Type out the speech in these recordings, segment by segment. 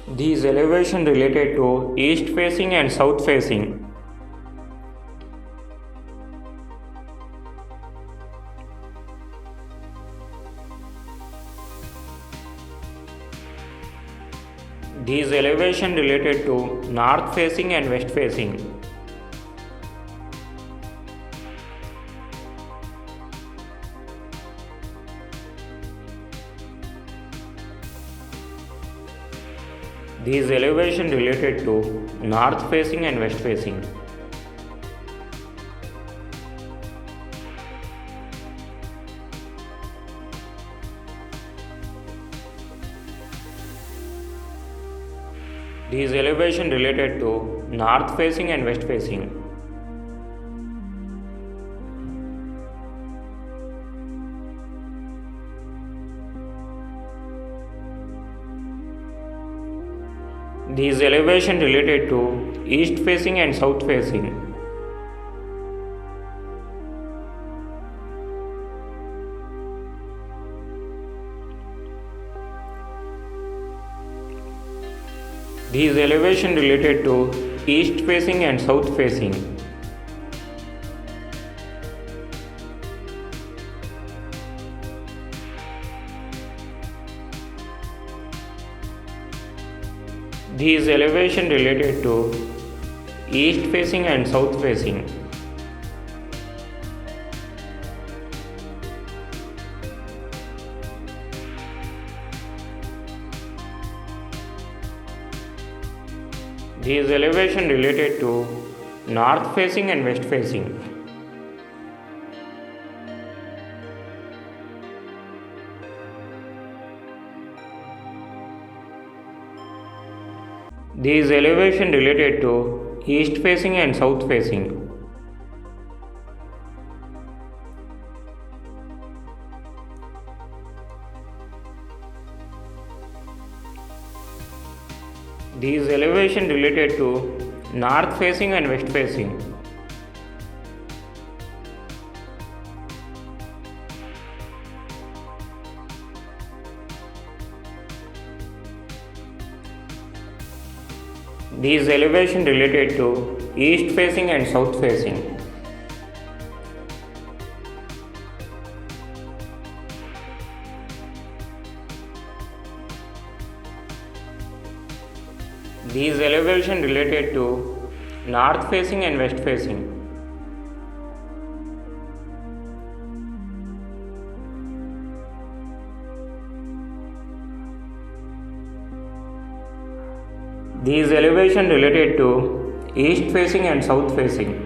These elevation related to east facing and south facing. These elevation related to north facing and west facing. These elevation related to north facing and west facing. These elevation related to north facing and west facing. These elevation related to east facing and south facing. These elevation related to east facing and south facing. These elevation related to east facing and south facing. These elevation related to north facing and west facing. These elevation related to east facing and south facing. These elevation related to north facing and west facing. These elevation related to east facing and south facing. These elevation related to north facing and west facing. These elevation related to east facing and south facing.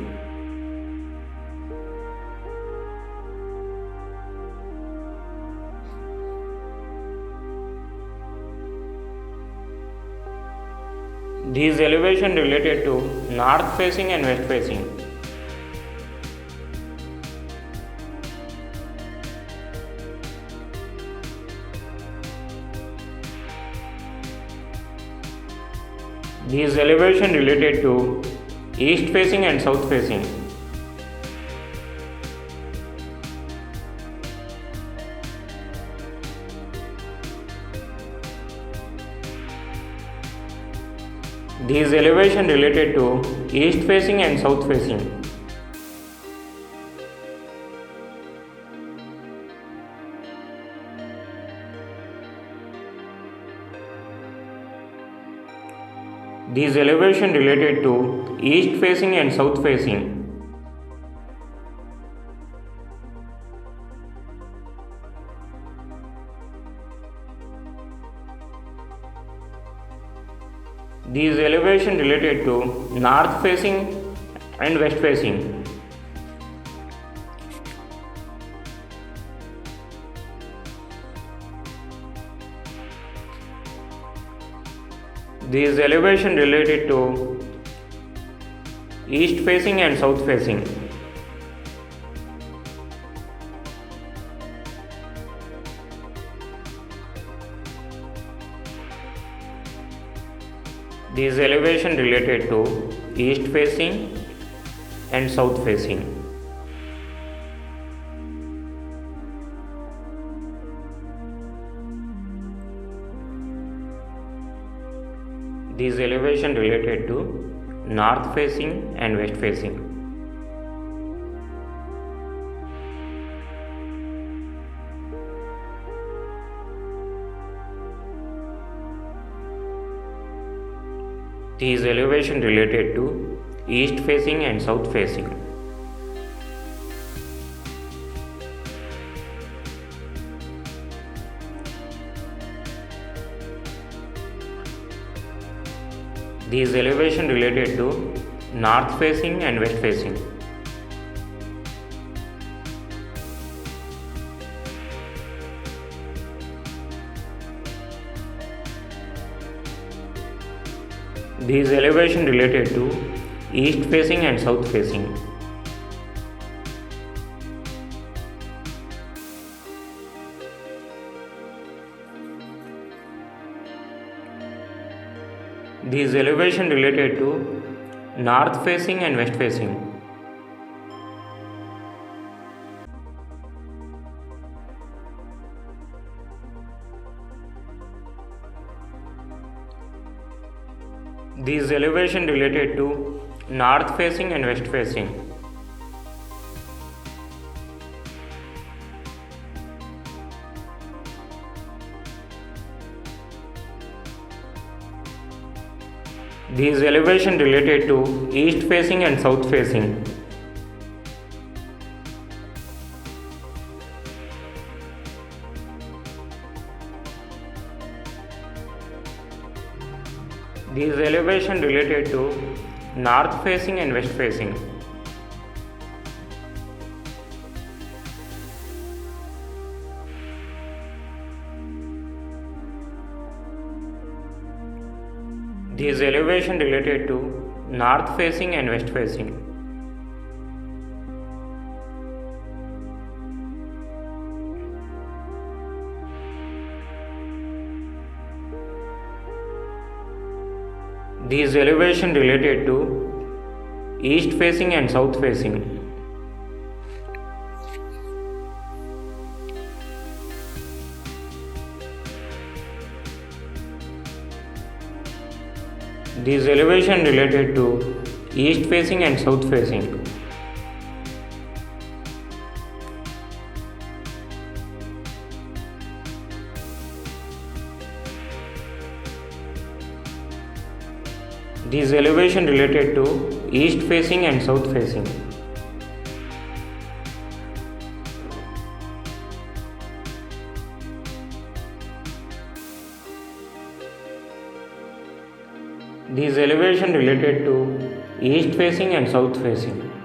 These elevation related to north facing and west facing. These elevation related to east facing and south facing. These elevation related to east facing and south facing. These elevation related to east facing and south facing. These elevation related to north facing and west facing. These elevation related to east facing and south facing. These elevation related to east facing and south facing. These elevation related to north facing and west facing. These elevation related to east facing and south facing. These elevation related to north facing and west facing. These elevation related to east facing and south facing. These elevation related to north facing and west facing. These elevation related to north facing and west facing. These elevation related to east facing and south facing. These elevation related to north facing and west facing. These elevation related to north facing and west facing. These elevation related to east facing and south facing. These elevation related to east facing and south facing. These elevation related to east facing and south facing. These elevation related to east facing and south facing.